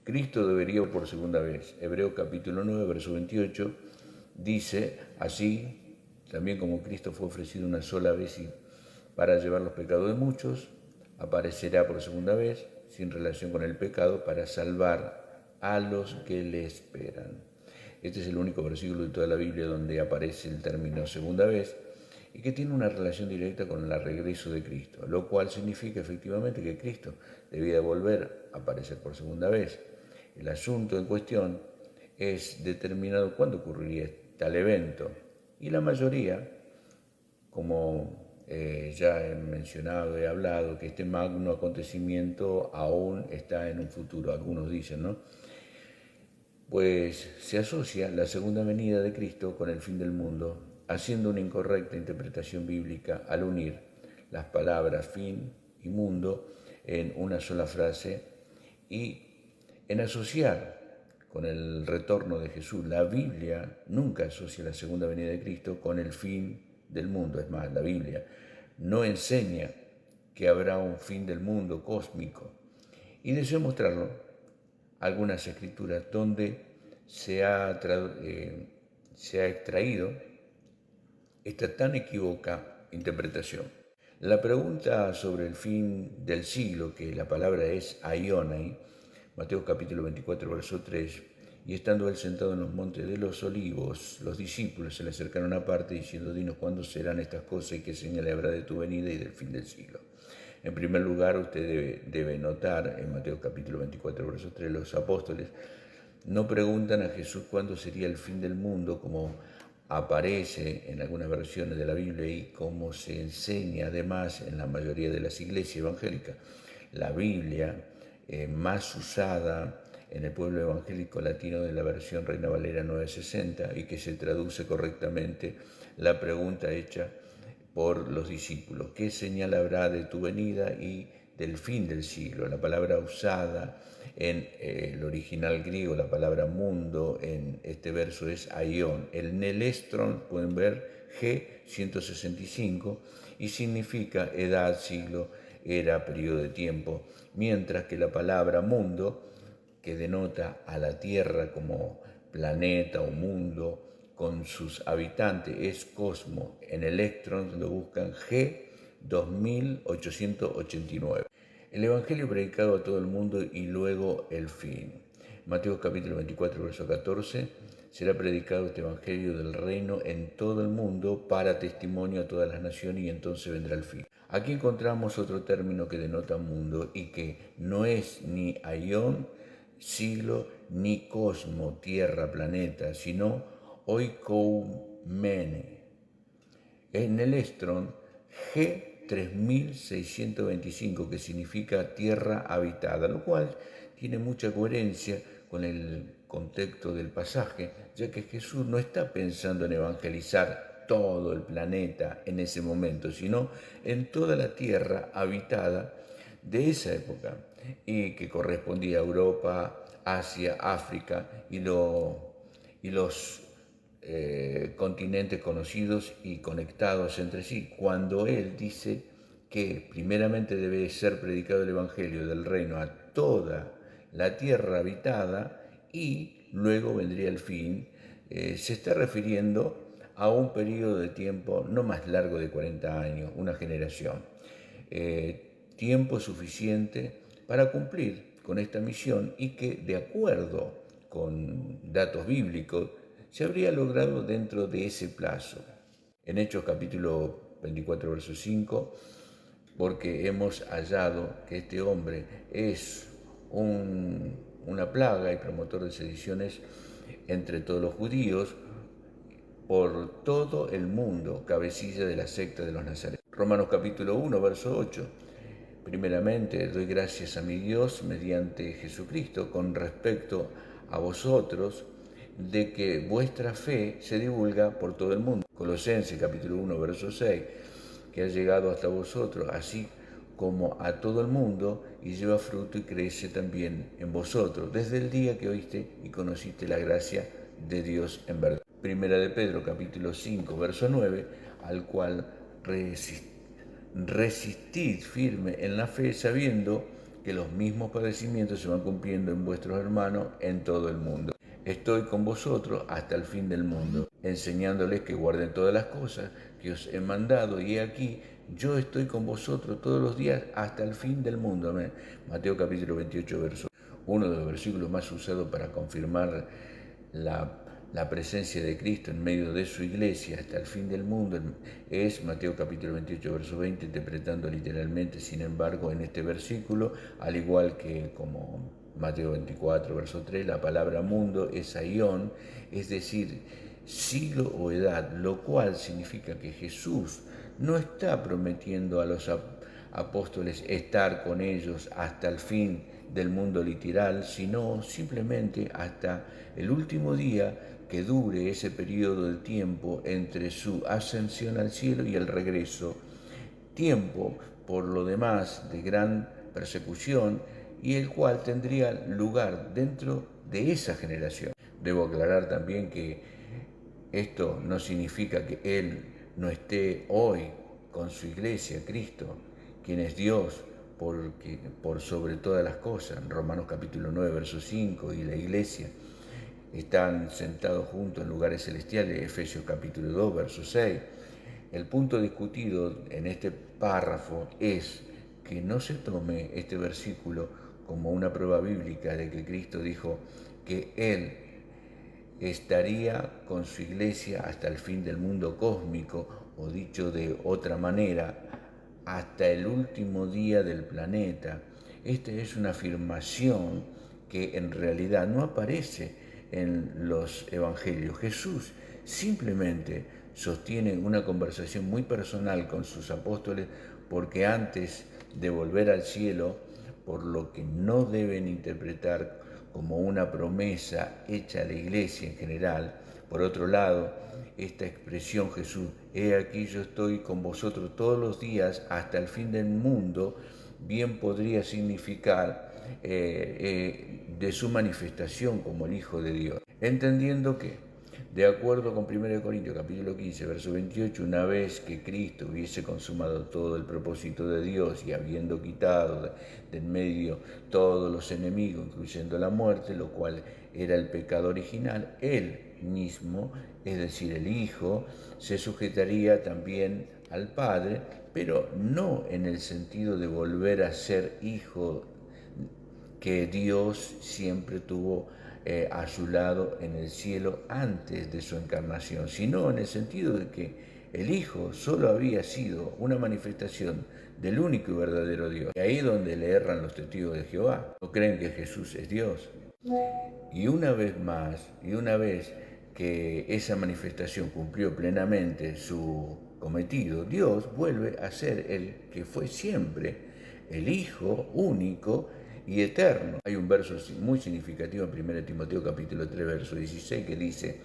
Cristo debería por segunda vez. Hebreos capítulo 9, verso 28, dice así, también como Cristo fue ofrecido una sola vez y para llevar los pecados de muchos, aparecerá por segunda vez, sin relación con el pecado, para salvar a los que le esperan. Este es el único versículo de toda la Biblia donde aparece el término segunda vez y que tiene una relación directa con el regreso de Cristo, lo cual significa efectivamente que Cristo debía volver a aparecer por segunda vez. El asunto en cuestión es determinado cuándo ocurriría tal evento y la mayoría, como ya he mencionado, he hablado, que este magno acontecimiento aún está en un futuro, algunos dicen, ¿no? Pues se asocia la segunda venida de Cristo con el fin del mundo, haciendo una incorrecta interpretación bíblica al unir las palabras fin y mundo en una sola frase y en asociar con el retorno de Jesús. La Biblia nunca asocia la segunda venida de Cristo con el fin del mundo. Es más, la Biblia no enseña que habrá un fin del mundo cósmico. Y deseo mostrarlo algunas escrituras donde se ha extraído esta tan equívoca interpretación. La pregunta sobre el fin del siglo, que la palabra es aionai, Mateo capítulo 24, verso 3, y estando él sentado en los montes de los olivos, los discípulos se le acercaron aparte diciendo, dinos cuándo serán estas cosas y qué señal habrá de tu venida y del fin del siglo. En primer lugar, usted debe notar en Mateo capítulo 24, verso 3, los apóstoles no preguntan a Jesús cuándo sería el fin del mundo, como aparece en algunas versiones de la Biblia y como se enseña además en la mayoría de las iglesias evangélicas. La Biblia más usada en el pueblo evangélico latino de la versión Reina Valera 960 y que se traduce correctamente la pregunta hecha por los discípulos. ¿Qué señal habrá de tu venida y del fin del siglo? La palabra usada en el original griego, la palabra mundo, en este verso es aion. El nelestron, pueden ver, G165, y significa edad, siglo, era, periodo de tiempo, mientras que la palabra mundo, que denota a la Tierra como planeta o mundo, con sus habitantes, es cosmo. En electrons lo buscan G2889. El Evangelio predicado a todo el mundo y luego el fin. Mateo capítulo 24, verso 14. Será predicado este Evangelio del reino en todo el mundo para testimonio a todas las naciones y entonces vendrá el fin. Aquí encontramos otro término que denota mundo y que no es ni aion, siglo, ni cosmo, tierra, planeta, sino oikoumene. En el Strong, G3625, que significa tierra habitada, lo cual tiene mucha coherencia con el contexto del pasaje, ya que Jesús no está pensando en evangelizar todo el planeta en ese momento, sino en toda la tierra habitada de esa época, y que correspondía a Europa, Asia, África y los continentes conocidos y conectados entre sí, cuando él dice que primeramente debe ser predicado el Evangelio del reino a toda la tierra habitada y luego vendría el fin. Se está refiriendo a un periodo de tiempo no más largo de 40 años, una generación. Tiempo suficiente para cumplir con esta misión y que, de acuerdo con datos bíblicos, se habría logrado dentro de ese plazo. En Hechos capítulo 24, verso 5, porque hemos hallado que este hombre es una plaga y promotor de sediciones entre todos los judíos por todo el mundo, cabecilla de la secta de los nazarenos. Romanos capítulo 1, verso 8. Primeramente, doy gracias a mi Dios mediante Jesucristo con respecto a vosotros, de que vuestra fe se divulga por todo el mundo. Colosenses capítulo 1, verso 6, que ha llegado hasta vosotros, así como a todo el mundo, y lleva fruto y crece también en vosotros, desde el día que oíste y conociste la gracia de Dios en verdad. Primera de Pedro capítulo 5, verso 9, al cual resistid firme en la fe, sabiendo que los mismos padecimientos se van cumpliendo en vuestros hermanos en todo el mundo. Estoy con vosotros hasta el fin del mundo, enseñándoles que guarden todas las cosas que os he mandado, y he aquí, yo estoy con vosotros todos los días hasta el fin del mundo. Amén. Mateo capítulo 28, verso. Uno de los versículos más usados para confirmar la presencia de Cristo en medio de su iglesia hasta el fin del mundo es Mateo capítulo 28, verso 20, interpretando literalmente, sin embargo, en este versículo, al igual que como Mateo 24, verso 3, la palabra mundo es aión, es decir, siglo o edad, lo cual significa que Jesús no está prometiendo a los apóstoles estar con ellos hasta el fin del mundo literal, sino simplemente hasta el último día que dure ese periodo de tiempo entre su ascensión al cielo y el regreso, tiempo por lo demás de gran persecución y el cual tendría lugar dentro de esa generación. Debo aclarar también que esto no significa que Él no esté hoy con su iglesia, Cristo, quien es Dios por sobre todas las cosas. Romanos capítulo 9, verso 5, y la iglesia están sentados juntos en lugares celestiales, Efesios capítulo 2, verso 6. El punto discutido en este párrafo es que no se tome este versículo como una prueba bíblica de que Cristo dijo que Él estaría con su iglesia hasta el fin del mundo cósmico, o dicho de otra manera, hasta el último día del planeta. Esta es una afirmación que en realidad no aparece en los evangelios. Jesús simplemente sostiene una conversación muy personal con sus apóstoles, porque antes de volver al cielo, por lo que no deben interpretar como una promesa hecha a la iglesia en general. Por otro lado, esta expresión Jesús, he aquí yo estoy con vosotros todos los días hasta el fin del mundo, bien podría significar de su manifestación como el Hijo de Dios, entendiendo que, de acuerdo con 1 Corintios capítulo 15, verso 28, una vez que Cristo hubiese consumado todo el propósito de Dios y habiendo quitado de en medio todos los enemigos, incluyendo la muerte, lo cual era el pecado original, Él mismo, es decir, el Hijo, se sujetaría también al Padre, pero no en el sentido de volver a ser hijo que Dios siempre tuvo a su lado en el cielo antes de su encarnación, sino en el sentido de que el Hijo solo había sido una manifestación del único y verdadero Dios. Y ahí es donde le erran los testigos de Jehová. No creen que Jesús es Dios. Y una vez más, y una vez que esa manifestación cumplió plenamente su cometido, Dios vuelve a ser el que fue siempre, el Hijo único y eterno. Hay un verso muy significativo en 1 Timoteo capítulo 3, verso 16, que dice,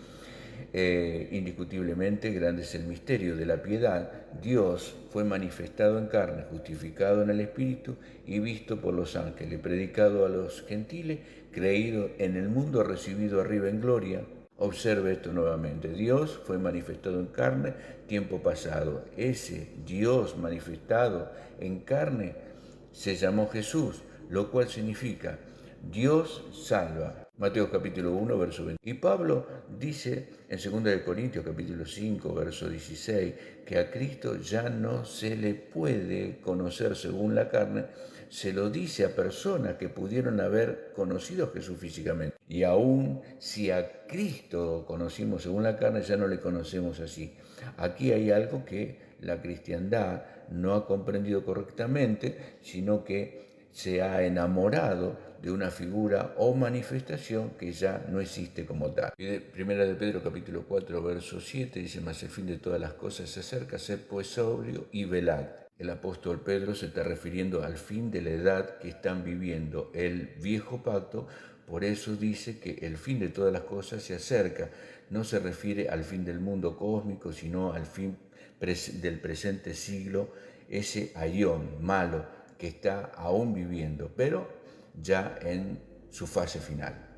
indiscutiblemente grande es el misterio de la piedad. Dios fue manifestado en carne, justificado en el Espíritu y visto por los ángeles, predicado a los gentiles, creído en el mundo, recibido arriba en gloria. Observe esto nuevamente. Dios fue manifestado en carne, tiempo pasado. Ese Dios manifestado en carne se llamó Jesús, lo cual significa Dios salva. Mateo capítulo 1, verso 20. Y Pablo dice en 2 Corintios capítulo 5, verso 16, que a Cristo ya no se le puede conocer según la carne. Se lo dice a personas que pudieron haber conocido a Jesús físicamente. Y aún si a Cristo conocimos según la carne, ya no le conocemos así. Aquí hay algo que la cristiandad no ha comprendido correctamente, sino que se ha enamorado de una figura o manifestación que ya no existe como tal. Primera de Pedro capítulo 4, verso 7 dice, mas el fin de todas las cosas se acerca, sed pues sobrio y velad. El apóstol Pedro se está refiriendo al fin de la edad que están viviendo, el viejo pacto. Por eso dice que el fin de todas las cosas se acerca. No se refiere al fin del mundo cósmico, sino al fin del presente siglo, ese aión malo que está aún viviendo, pero ya en su fase final.